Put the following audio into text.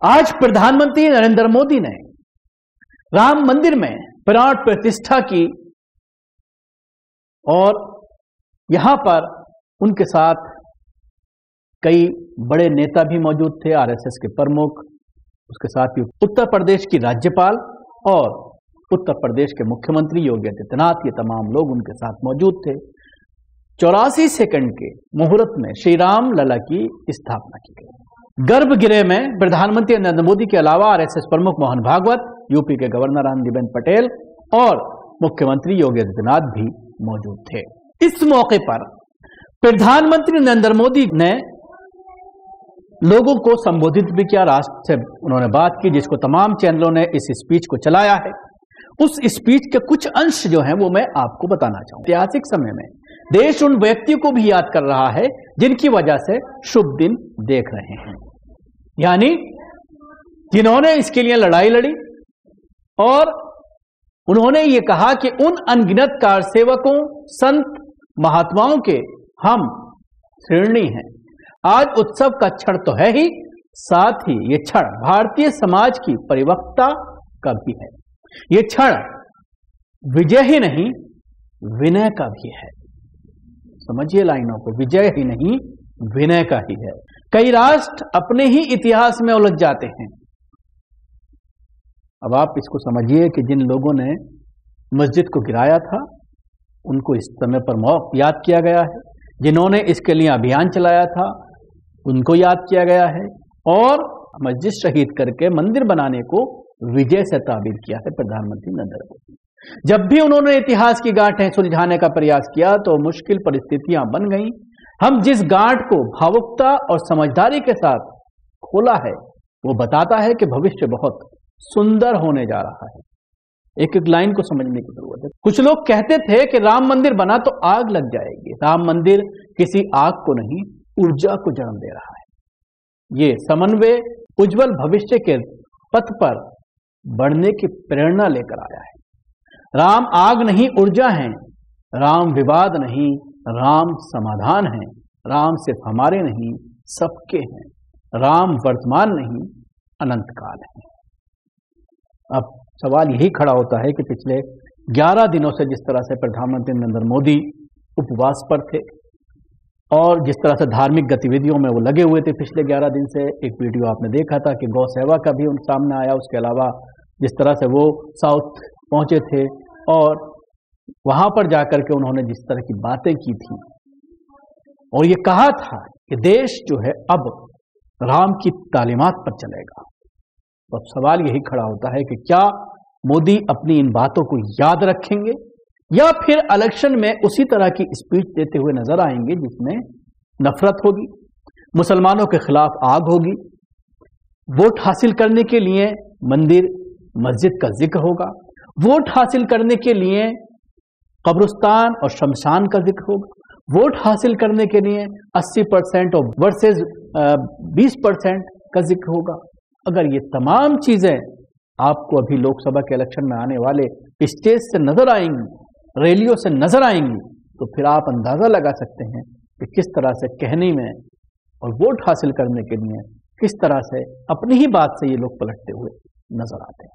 आज प्रधानमंत्री नरेंद्र मोदी ने राम मंदिर में प्राण प्रतिष्ठा की और यहां पर उनके साथ कई बड़े नेता भी मौजूद थे, आरएसएस के प्रमुख, उसके साथ ही उत्तर प्रदेश की राज्यपाल और उत्तर प्रदेश के मुख्यमंत्री योगी आदित्यनाथ, ये तमाम लोग उनके साथ मौजूद थे। 84 सेकंड के मुहूर्त में श्री राम लला की स्थापना की गई। गर्भगृह में प्रधानमंत्री नरेंद्र मोदी के अलावा आरएसएस प्रमुख मोहन भागवत, यूपी के गवर्नर आनंदीबेन पटेल और मुख्यमंत्री योगी आदित्यनाथ भी मौजूद थे। इस मौके पर प्रधानमंत्री नरेंद्र मोदी ने लोगों को संबोधित भी किया, राष्ट्र से उन्होंने बात की, जिसको तमाम चैनलों ने इस स्पीच को चलाया है। उस स्पीच के कुछ अंश जो हैं वो मैं आपको बताना चाहूं। ऐतिहासिक समय में देश उन व्यक्तियों को भी याद कर रहा है जिनकी वजह से शुभ दिन देख रहे हैं, यानी जिन्होंने इसके लिए लड़ाई लड़ी और उन्होंने ये कहा कि उन अनगिनत कारसेवकों, संत, महात्माओं के हम ऋणी हैं। आज उत्सव का क्षण तो है ही, साथ ही ये क्षण भारतीय समाज की परिपक्वता का भी है। ये क्षण विजय ही नहीं विनय का भी है। समझिए लाइनों को, विजय ही नहीं विनय का ही है। कई राष्ट्र अपने ही इतिहास में उलझ जाते हैं। अब आप इसको समझिए कि जिन लोगों ने मस्जिद को गिराया था उनको इस समय पर याद किया गया है, जिन्होंने इसके लिए अभियान चलाया था उनको याद किया गया है, और मस्जिद शहीद करके मंदिर बनाने को विजय से ताबीर किया है प्रधानमंत्री नरेंद्र मोदी। जब भी उन्होंने इतिहास की गांठें सुलझाने का प्रयास किया तो मुश्किल परिस्थितियां बन गईं। हम जिस गांठ को भावुकता और समझदारी के साथ खोला है वो बताता है कि भविष्य बहुत सुंदर होने जा रहा है। एक एक लाइन को समझने की जरूरत है। कुछ लोग कहते थे कि राम मंदिर बना तो आग लग जाएगी। राम मंदिर किसी आग को नहीं, ऊर्जा को जन्म दे रहा है। ये समन्वय उज्जवल भविष्य के पथ पर बढ़ने की प्रेरणा लेकर आया है। राम आग नहीं ऊर्जा है, राम विवाद नहीं, राम समाधान है। राम सिर्फ हमारे नहीं सबके हैं, राम वर्तमान नहीं अनंत काल है। अब सवाल यही खड़ा होता है कि पिछले 11 दिनों से जिस तरह से प्रधानमंत्री नरेंद्र मोदी उपवास पर थे और जिस तरह से धार्मिक गतिविधियों में वो लगे हुए थे पिछले 11 दिन से, एक वीडियो आपने देखा था कि गौ सेवा का भी उन सामने आया। उसके अलावा जिस तरह से वो साउथ पहुंचे थे और वहां पर जाकर के उन्होंने जिस तरह की बातें की थी और ये कहा था कि देश जो है अब राम की तालीमात पर चलेगा, तो अब सवाल यही खड़ा होता है कि क्या मोदी अपनी इन बातों को याद रखेंगे या फिर इलेक्शन में उसी तरह की स्पीच देते हुए नजर आएंगे जिसमें नफरत होगी, मुसलमानों के खिलाफ आग होगी, वोट हासिल करने के लिए मंदिर मस्जिद का जिक्र होगा, वोट हासिल करने के लिए कब्रिस्तान और शमशान का जिक्र होगा, वोट हासिल करने के लिए 80% और वर्सेस 20% का जिक्र होगा। अगर ये तमाम चीजें आपको अभी लोकसभा के इलेक्शन में आने वाले स्टेज से नजर आएंगी, रैलियों से नजर आएंगी, तो फिर आप अंदाजा लगा सकते हैं कि किस तरह से कहने में और वोट हासिल करने के लिए किस तरह से अपनी ही बात से ये लोग पलटते हुए नजर आते हैं।